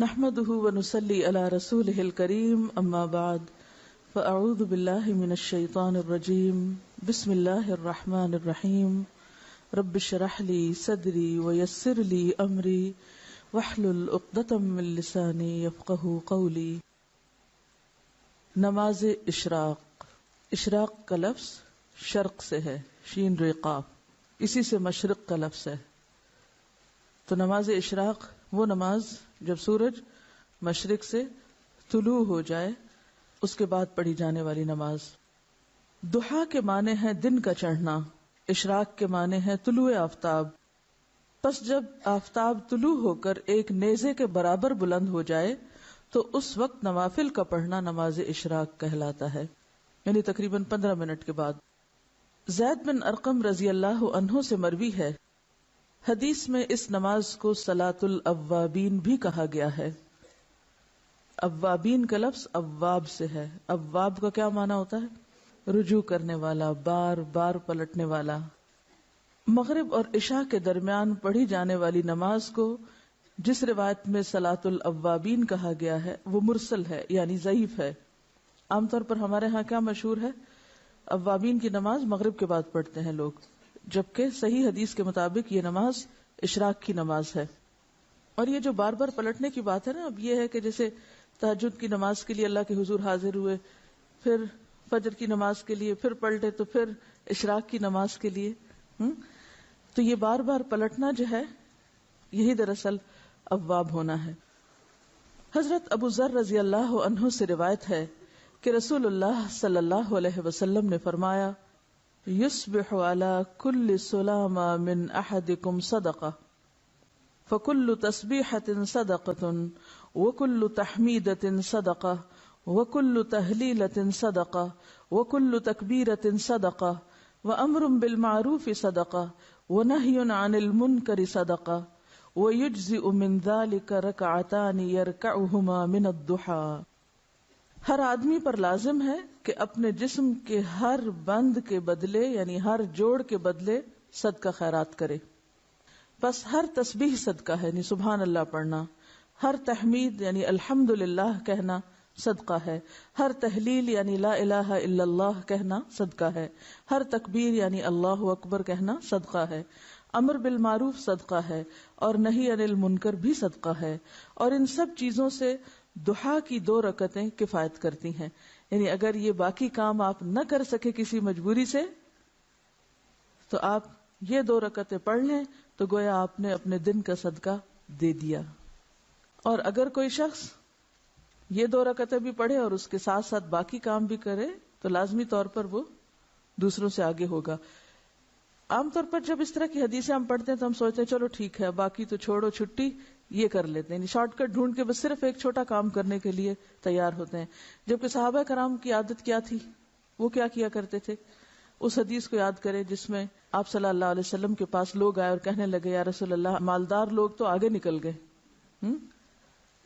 نحمده ونصلي على رسوله الكريم اما بعد فاعوذ بالله من الشيطان الرجيم بسم الله الرحمن الرحيم رب اشرح لي صدري ويسر لي امري واحلل عقدة من لساني يفقهوا قولي۔ نماز اشراق، اشراق کا لفظ شرق سے ہے، شین ر قاف، اسی سے مشرق کا لفظ ہے۔ تو نماز اشراق وہ نماز جب سورج مشرق سے طلوع ہو جائے اس کے بعد پڑھی جانے والی نماز۔ ضحیٰ کے معنی ہے دن کا چڑھنا، اشراق کے معنی ہے طلوع آفتاب۔ پس جب آفتاب طلوع ہو کر ایک نیزے کے برابر بلند ہو جائے تو اس وقت نوافل کا پڑھنا نماز اشراق کہلاتا ہے، یعنی تقریباً 15 منٹ کے بعد۔ زید بن ارقم رضی اللہ عنہ سے مروی ہے، حدیث میں اس نماز کو صلاۃ الاوابین بھی کہا گیا ہے۔ اوابین کا لفظ اواب سے ہے۔ اواب کا کیا معنی ہوتا ہے؟ رجوع کرنے والا، بار بار پلٹنے والا۔ مغرب اور عشاء کے درمیان پڑھی جانے والی نماز کو جس روایت میں صلاۃ الاوابین کہا گیا ہے وہ مرسل ہے، یعنی ضعیف ہے۔ عام طور پر ہمارے ہاں کیا مشہور ہے؟ اوابین کی نماز مغرب کے بعد پڑھتے ہیں لوگ، جبکہ صحیح حدیث کے مطابق یہ نماز اشراق کی نماز ہے۔ اور یہ جو بار بار پلٹنے کی بات ہے نا، اب یہ ہے کہ جیسے تہجد کی نماز کے لیے اللہ کے حضور حاضر ہوئے، پھر فجر کی نماز کے لیے پھر پلٹے، تو پھر اشراق کی نماز کے لیے تو یہ بار بار پلٹنا جو ہے یہی دراصل اواب ہونا ہے۔ حضرت ابو ذر رضی اللہ عنہ سے روایت ہے کہ رسول اللہ صلی اللہ علیہ وسلم نے فرمایا، یصبح علی کل سلامہ من احدکم صدقہ فکل تسبیحۃ صدقۃ وکل تحمیدۃ صدقہ وکل تہلیلۃ صدقہ وکل تکبیرۃ صدقہ وامر بالمعروف صدقہ ونہی عن المنکر صدقہ ویجزئ من ذلک رکعتان یرکعہما من الضحیٰ۔ ہر آدمی پر لازم ہے کہ اپنے جسم کے ہر بند کے بدلے، یعنی ہر جوڑ کے بدلے صدقہ خیرات کرے۔ بس ہر تسبیح صدقہ ہے، یعنی سبحان اللہ پڑھنا، ہر تحمید یعنی الحمدللہ کہنا صدقہ ہے، ہر تہلیل یعنی لا الہ الا اللہ کہنا صدقہ ہے، ہر تکبیر یعنی اللہ اکبر کہنا صدقہ ہے، امر بالمعروف صدقہ ہے، اور نہی عن المنکر بھی صدقہ ہے۔ اور ان سب چیزوں سے ضحیٰ کی 2 رکعتیں کفایت کرتی ہیں، یعنی اگر یہ باقی کام آپ نہ کر سکے کسی مجبوری سے تو آپ یہ 2 رکعتیں پڑھ لیں تو گویا آپ نے اپنے دن کا صدقہ دے دیا۔ اور اگر کوئی شخص یہ 2 رکعتیں بھی پڑھے اور اس کے ساتھ ساتھ باقی کام بھی کرے تو لازمی طور پر وہ دوسروں سے آگے ہوگا۔ عام طور پر جب اس طرح کی حدیثیں ہم پڑھتے ہیں تو ہم سوچتے ہیں چلو ٹھیک ہے، باقی تو چھوڑو، چھٹی یہ کر لیتے ہیں، شارٹ کٹ ڈھونڈ کے بس صرف ایک چھوٹا کام کرنے کے لیے تیار ہوتے ہیں۔ جبکہ صحابہ کرام کی عادت کیا تھی؟ وہ کیا کیا کرتے تھے؟ اس حدیث کو یاد کریں جس میں آپ صلی اللہ علیہ وسلم کے پاس لوگ آئے اور کہنے لگے، یا رسول اللہ، مالدار لوگ تو آگے نکل گئے،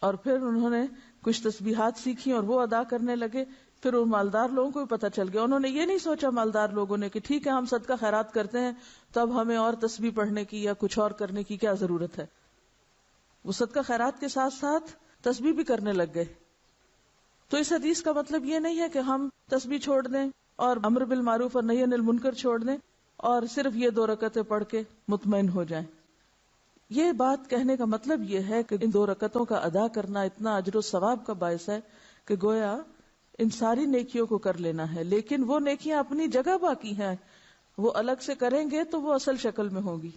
اور پھر انہوں نے کچھ تسبیحات سیکھی اور وہ ادا کرنے لگے۔ پھر ان مالدار لوگوں کو بھی پتہ چل گیا، انہوں نے یہ نہیں سوچا مالدار لوگوں نے کہ ٹھیک ہے ہم صدقہ خیرات کرتے ہیں تو اب ہمیں اور تسبیح پڑھنے کی یا کچھ اور کرنے کی کیا ضرورت ہے۔ وہ صدقہ خیرات کے ساتھ ساتھ تسبیح بھی کرنے لگ گئے۔ تو اس حدیث کا مطلب یہ نہیں ہے کہ ہم تسبیح چھوڑ دیں اور امر بالمعروف اور نہی عن المنکر چھوڑ دیں اور صرف یہ 2 رکعتیں پڑھ کے مطمئن ہو جائیں۔ یہ بات کہنے کا مطلب یہ ہے کہ ان 2 رکعتوں کا ادا کرنا اتنا اجر و ثواب کا باعث ہے کہ گویا ان ساری نیکیوں کو کر لینا ہے، لیکن وہ نیکیاں اپنی جگہ باقی ہیں، وہ الگ سے کریں گے تو وہ اصل شکل میں ہوگی۔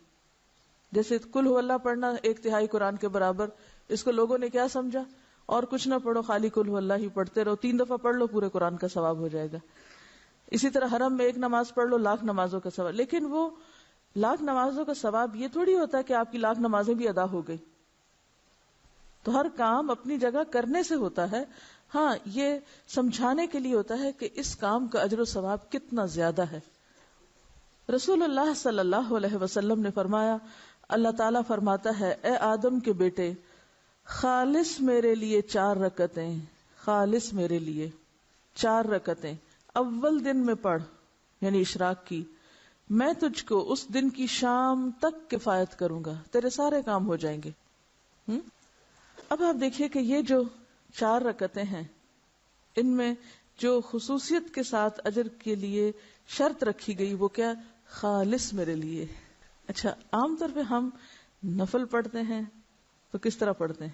جیسے قل هو اللہ پڑھنا 1/3 قرآن کے برابر، اس کو لوگوں نے کیا سمجھا؟ اور کچھ نہ پڑھو، خالی قل هو اللہ ہی پڑھتے رہو، 3 دفعہ پڑھ لو پورے قرآن کا ثواب ہو جائے گا۔ اسی طرح حرم میں 1 نماز پڑھ لو، 1,00,000 نمازوں کا ثواب۔ لیکن وہ 1,00,000 نمازوں کا ثواب یہ تھوڑی ہوتا ہے کہ آپ کی 1,00,000 نمازیں بھی ادا ہو گئی۔ تو ہر کام اپنی جگہ کرنے سے ہوتا ہے، ہاں یہ سمجھانے کے لیے ہوتا ہے کہ اس کام کا اجر و ثواب کتنا زیادہ ہے۔ رسول اللہ صلی اللہ علیہ وسلم نے فرمایا، اللہ تعالیٰ فرماتا ہے، اے آدم کے بیٹے، خالص میرے لیے 4 رکعتیں، خالص میرے لیے 4 رکعتیں اول دن میں پڑھ، یعنی اشراق کی، میں تجھ کو اس دن کی شام تک کفایت کروں گا، تیرے سارے کام ہو جائیں گے۔ اب آپ دیکھیے کہ یہ جو 4 رکعتیں ہیں ان میں جو خصوصیت کے ساتھ اجر کے لیے شرط رکھی گئی وہ کیا؟ خالص میرے لیے. اچھا، عام طور پہ ہم نفل پڑھتے ہیں تو کس طرح پڑھتے ہیں؟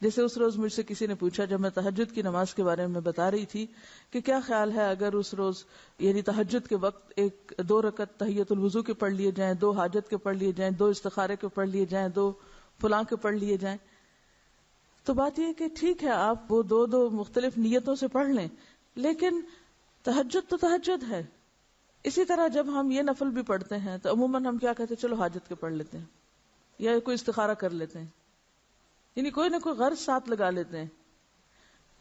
جیسے اس روز مجھ سے کسی نے پوچھا جب میں تہجد کی نماز کے بارے میں بتا رہی تھی کہ کیا خیال ہے اگر اس روز یعنی تہجد کے وقت 2 رکعت تحیت الوضو کے پڑھ لیے جائیں، 2 حاجت کے پڑھ لیے جائیں، 2 استخارے کے پڑھ لیے جائیں، 2 فلاں کے پڑھ لیے جائیں. تو بات یہ ہے کہ ٹھیک ہے آپ وہ 2 مختلف نیتوں سے پڑھ لیں، لیکن تہجد تو تہجد ہے. اسی طرح جب ہم یہ نفل بھی پڑھتے ہیں تو عموماً ہم کیا کہتے ہیں؟ چلو حاجت کے پڑھ لیتے ہیں یا کوئی استخارہ کر لیتے ہیں، یعنی کوئی نہ کوئی غرض ساتھ لگا لیتے ہیں.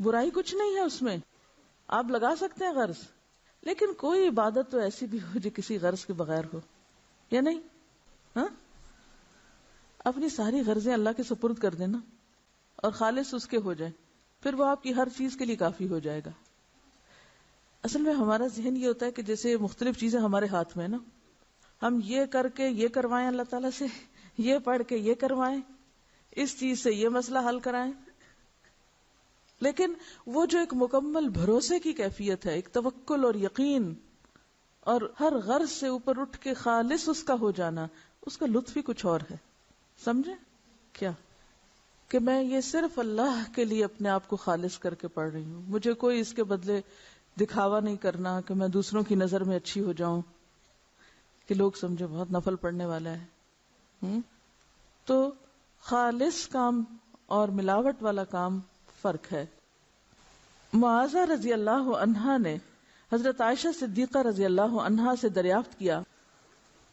برائی کچھ نہیں ہے اس میں، آپ لگا سکتے ہیں غرض، لیکن کوئی عبادت تو ایسی بھی ہو جو کسی غرض کے بغیر ہو، یا نہیں؟ ہاں، اپنی ساری غرضیں اللہ کے سپرد کر دینا اور خالص اس کے ہو جائیں، پھر وہ آپ کی ہر چیز کے لیے کافی ہو جائے گا. اصل میں ہمارا ذہن یہ ہوتا ہے کہ جیسے مختلف چیزیں ہمارے ہاتھ میں نا، ہم یہ کر کے یہ کروائیں اللہ تعالیٰ سے، یہ پڑھ کے یہ کروائیں، اس چیز سے یہ مسئلہ حل کرائیں. لیکن وہ جو ایک مکمل بھروسے کی کیفیت ہے، ایک توکل اور یقین اور ہر غرض سے اوپر اٹھ کے خالص اس کا ہو جانا، اس کا لطف ہی کچھ اور ہے. سمجھے کیا؟ کہ میں یہ صرف اللہ کے لیے اپنے آپ کو خالص کر کے پڑھ رہی ہوں، مجھے کوئی اس کے بدلے دکھاوا نہیں کرنا کہ میں دوسروں کی نظر میں اچھی ہو جاؤں کہ لوگ سمجھے بہت نفل پڑھنے والا ہے. تو خالص کام اور ملاوٹ والا کام فرق ہے. معاذہ رضی اللہ عنہا نے حضرت عائشہ صدیقہ رضی اللہ عنہا سے دریافت کیا،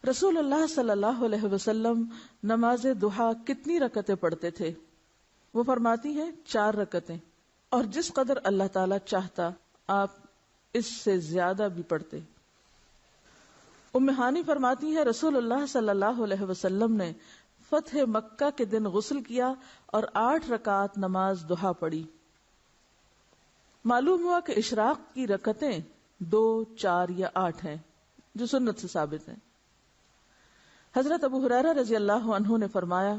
رسول اللہ صلی اللہ علیہ وسلم نماز ضحیٰ کتنی رکعتیں پڑھتے تھے؟ وہ فرماتی ہیں 4 رکعتیں، اور جس قدر اللہ تعالی چاہتا آپ اس سے زیادہ بھی پڑھتے. ام ہانی فرماتی ہیں رسول اللہ صلی اللہ علیہ وسلم نے فتح مکہ کے دن غسل کیا اور 8 رکعات نماز ضحیٰ پڑھی. معلوم ہوا کہ اشراق کی رکعتیں 2، 4 یا 8 ہیں جو سنت سے ثابت ہیں. حضرت ابو ہریرہ رضی اللہ عنہ نے فرمایا،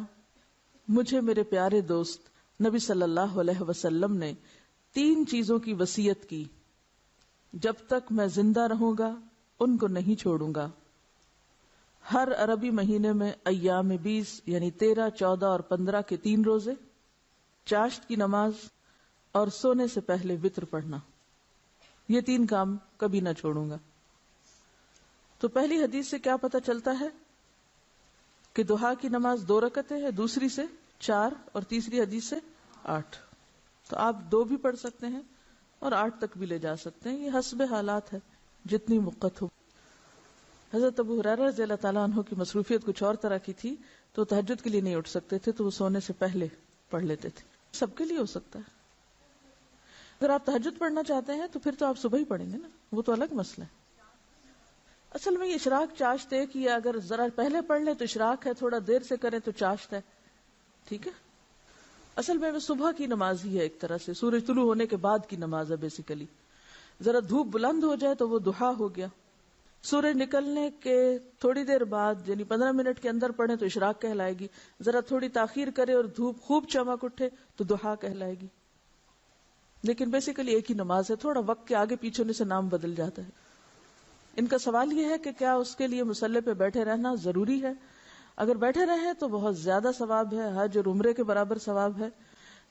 مجھے میرے پیارے دوست نبی صلی اللہ علیہ وسلم نے 3 چیزوں کی وصیت کی، جب تک میں زندہ رہوں گا ان کو نہیں چھوڑوں گا. ہر عربی مہینے میں ایام 20 یعنی 13، 14 اور 15 کے 3 روزے، چاشت کی نماز اور سونے سے پہلے وتر پڑھنا. یہ 3 کام کبھی نہ چھوڑوں گا. تو پہلی حدیث سے کیا پتہ چلتا ہے کہ ضحیٰ کی نماز 2 رکعتیں ہے، دوسری سے 4 اور تیسری حدیث سے 8. تو آپ 2 بھی پڑھ سکتے ہیں اور 8 تک بھی لے جا سکتے ہیں، یہ حسب حالات ہے جتنی وقت ہو. حضرت ابو ہریرہ رضی اللہ تعالیٰ عنہ کی مصروفیت کچھ اور طرح کی تھی، تو تہجد کے لیے نہیں اٹھ سکتے تھے تو وہ سونے سے پہلے پڑھ لیتے تھے. سب کے لیے ہو سکتا ہے. اگر آپ تہجد پڑھنا چاہتے ہیں تو پھر تو آپ صبح ہی پڑھیں گے نا، وہ تو الگ مسئلہ ہے. اصل میں یہ اشراق چاشت ایک ہی ہے، اگر ذرا پہلے پڑھ لیں تو اشراق ہے، تھوڑا دیر سے کریں تو چاشت ہے. ٹھیک ہے، اصل میں صبح کی نماز ہی ہے، ایک طرح سے سورج طلوع ہونے کے بعد کی نماز ہے بیسیکلی. ذرا دھوپ بلند ہو جائے تو وہ ضحیٰ ہو گیا. سورج نکلنے کے تھوڑی دیر بعد یعنی 15 منٹ کے اندر پڑھیں تو اشراق کہلائے گی. ذرا تھوڑی تاخیر کرے اور دھوپ خوب چمک اٹھے تو ضحیٰ کہلائے گی. لیکن بیسیکلی ایک ہی نماز ہے، تھوڑا وقت کے آگے پیچھے ہونے سے نام بدل جاتا ہے. ان کا سوال یہ ہے کہ کیا اس کے لیے مصلی پہ بیٹھے رہنا ضروری ہے؟ اگر بیٹھے رہیں تو بہت زیادہ ثواب ہے، حج اور عمرے کے برابر ثواب ہے.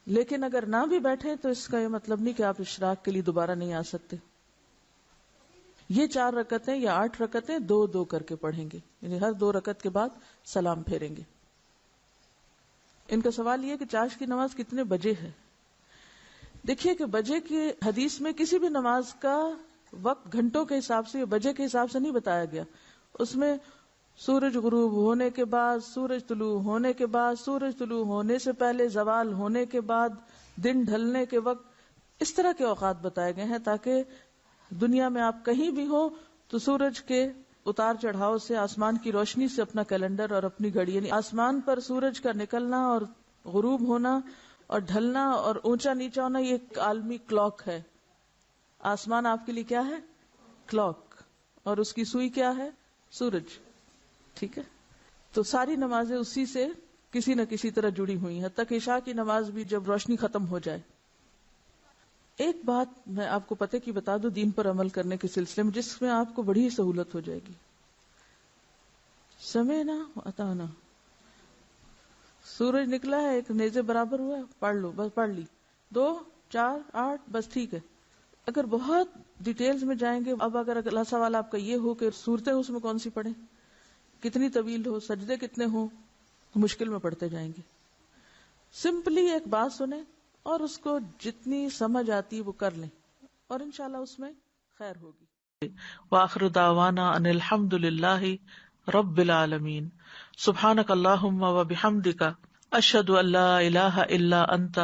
لیکن اگر نہ بھی بیٹھیں تو اس کا یہ مطلب نہیں کہ آپ اشراق کے لیے دوبارہ نہیں آ سکتے. یہ 4 رکعتیں یا 8 رکعتیں 2 کر کے پڑھیں گے، یعنی ہر 2 رکعت کے بعد سلام پھیریں گے. ان کا سوال یہ کہ چاشت کی نماز کتنے بجے ہے؟ دیکھیے کہ بجے کی حدیث میں کسی بھی نماز کا وقت گھنٹوں کے حساب سے یا بجے کے حساب سے نہیں بتایا گیا. اس میں سورج غروب ہونے کے بعد، سورج طلوع ہونے کے بعد، سورج طلوع ہونے سے پہلے، زوال ہونے کے بعد، دن ڈھلنے کے وقت، اس طرح کے اوقات بتائے گئے ہیں تاکہ دنیا میں آپ کہیں بھی ہو تو سورج کے اتار چڑھاؤ سے، آسمان کی روشنی سے اپنا کیلنڈر اور اپنی گھڑی، یعنی آسمان پر سورج کا نکلنا اور غروب ہونا اور ڈھلنا اور اونچا نیچا ہونا، یہ ایک عالمی کلاک ہے. آسمان آپ کے لیے کیا ہے؟ کلاک. اور اس کی سوئی کیا ہے؟ سورج. ٹھیک ہے، تو ساری نمازیں اسی سے کسی نہ کسی طرح جڑی ہوئی ہیں، حتیٰ کہ عشاء کی نماز بھی جب روشنی ختم ہو جائے. ایک بات میں آپ کو پتہ کی بتا دوں دین پر عمل کرنے کے سلسلے میں، جس میں آپ کو بڑی سہولت ہو جائے گی. سمعنا واتعنا. سورج نکلا ہے، ایک نیزے برابر ہوا، پڑھ لو، بس پڑھ لی، 2 4 8 بس ٹھیک ہے. اگر بہت ڈیٹیلز میں جائیں گے، اب اگر اگلا سوال آپ کا یہ ہو کہ صورتیں اس میں کون سی پڑھیں، کتنی طویل ہو، سجدے کتنے ہوں، مشکل میں پڑھتے جائیں گے. سمپلی ایک بات سنیں اور اس کو جتنی سمجھ آتی وہ کر لیں، اور انشاءاللہ اس میں خیر ہوگی. وآخر دعوانا ان الحمد للہ رب العالمین. سبحانک اللہم وبحمدک، اشہد ان لا الہ الا انت،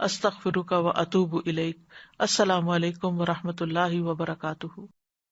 استغفرک واتوب الیک. السلام علیکم ورحمۃ اللہ وبرکاتہ.